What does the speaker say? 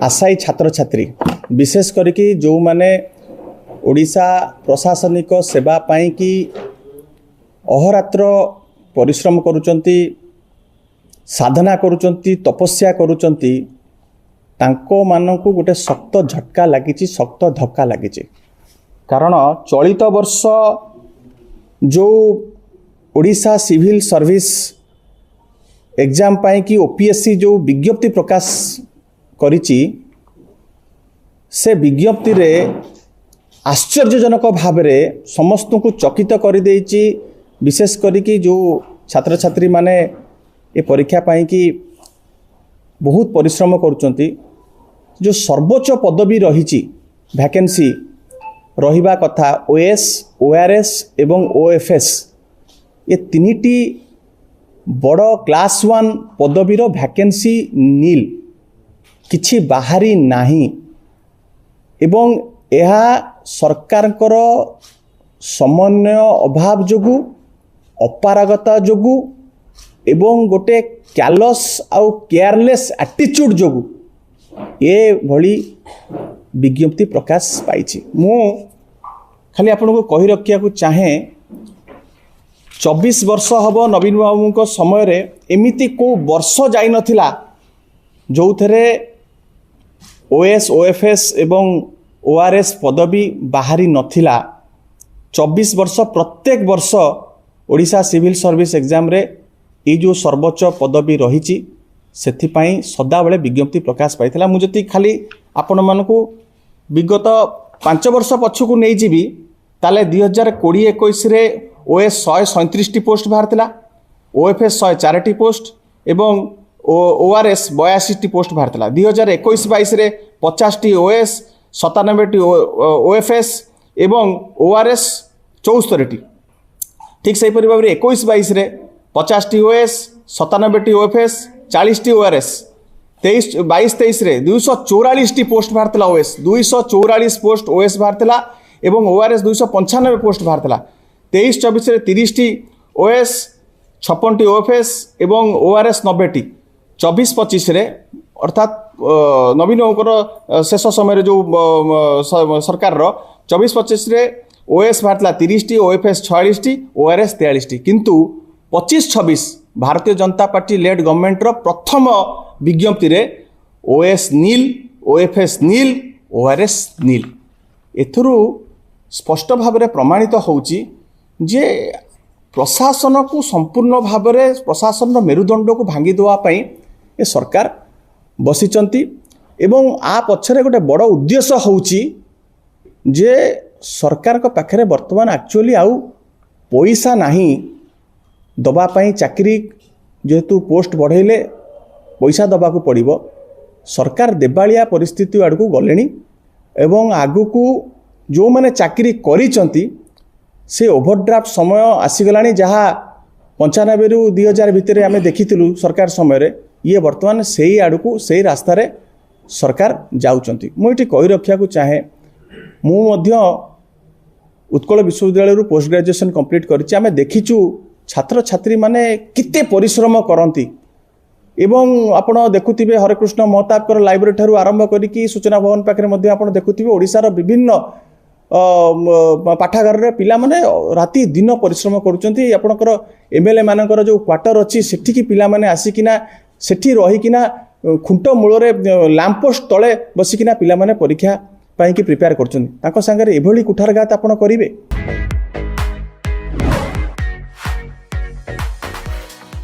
आशायी छात्र छात्री विशेष करके जो माने ओडिशा प्रशासनिक सेवा पाई कि अहोरात्र परिश्रम करुचंती साधना करुचंती तपस्या करुचंती तांको मानकु गोटे शक्त झटका लगी शक्त धक्का लगी कारण चलित वर्ष जो ओडिशा सिविल सर्विस एग्जाम पाई कि ओपीएससी जो विज्ञप्ति प्रकाश करिछि से विज्ञप्ति रे आश्चर्यजनक भाव में समस्त को चकित कर देछि। विशेष करिकी जो छात्र छात्री माने ये परीक्षा पाई कि बहुत परिश्रम करुचंती जो सर्वोच्च पदवी रही वैकेंसी रहिबा कथा ओएस ओआरएस एवं ओएफएस ये तीनिटी बड़ क्लास 1 पदवीर वैकेंसी नील किछि बाहरी नाही एवं यह सरकारकर समन्वय अभाव जोगु अपारगता जोगु एवं गोटे क्यालस आउ केयरलेस एटीट्यूड जोगु ये भली विज्ञप्ति प्रकाश पाई। मु खाली आपन को कहि रखिया को चाहे 24 वर्ष हब नवीन बाबू को समय रे एमिति को वर्ष जाई नथिला जो थरे ओएस ओएफएस एवं ओआरएस पदवी बाहरी नथिला। 24 वर्ष प्रत्येक वर्ष ओडिशा सिविल सर्विस एग्जाम रे ये जो सर्वोच्च पदवी रही सेथिपाई सदा बेले विज्ञप्ति प्रकाश पाइथिला। मु जति खाली आपण मानकु विगत 5 वर्ष पछकु नै जीवी ताले 2020-21 रे ओएस 137 टी पोस्ट बाहरथिला ओएफएस 104 टी पोस्ट एवं ओआरएस 82 टी पोस्ट बाहरथिला। 2021-22 रे 50 टी ओएस 97 टी ओएफएस एवं ओआरएस 74 टी। ठीक से भाव में 21-22 रे 50 टी ओएस 97 टी ओएफएस 40 टी ओआरएस 22-23 रे 244 टी पोस्ट बाहरथिला ओएस 244 पोस्ट ओएस बाहरथिला एवं ओआरएस 295 पोस्ट बाहरथिला। 23-24 रे 30 टी ओएस 56 टी ओएफएस एवं ओआरएस 90 टी। 24-25 रे अर्थात नवीन शेष समय जो सरकार 24-25 रे ओएस बाहरला 30 टी ओएफएस 46 टी ओआरएस 43 टी किंतु 25-26 Bharatiya Janata party lead government प्रथम विज्ञप्ति रे ओएस नील ओएफएस नील ओआरएस नील। एथुरु स्पष्ट भाव में प्रमाणित होउची जे प्रशासन को संपूर्ण भाव में प्रशासन मेरुदंड को भांगी देवा पई ए सरकार बसिचंती एवं आ पछरे गोटे बड़ उद्देश्य होउची जे सरकार को पाखरे वर्तमान एक्चुअली आउ पैसा नहीं दबा पाई चाकरी जेहेतु पोस्ट बढ़ेले पैसा दबा को पड़िबो सरकार देबालिया परिस्थिति आड़ को गलेनी एवं आगु को जो माने चाकरी करिचंती से ओवरड्राफ्ट समय आसीगलानी जहाँ 95 ରୁ 2000 भितर आम देखिलु सरकार समय ये वर्तमान से आड़ को से रास्तार सरकार जाउचंती। मुझे कही रखा को चाहे मु उत्कल विश्वविद्यालय पोस्ट ग्रेजुएशन कंप्लीट करिछि। आमे देखिचु छात्र छात्री माने किते परिश्रम करती एवं आपण देखुथिबे हरेकृष्ण महताब कर लाइब्रेरी ठारू आरंभ करिकी सूचना भवन पाखरे मध्ये आपण देखुथिबे ओडिशार विभिन्न पाठागार रे पिला माने राति दिन परिश्रम करुचंती। आपणकर एमएलए मानकर जो क्वार्टर अछि सेठी पिला माने आसिकिना सेठी रहिकिना खुंट मूल रे लैंपपोस्ट तले बसिकिना पिला माने परीक्षा पाई कि प्रिपेयर करछन ताको संगे एभली कुठारघात आपण करिवे।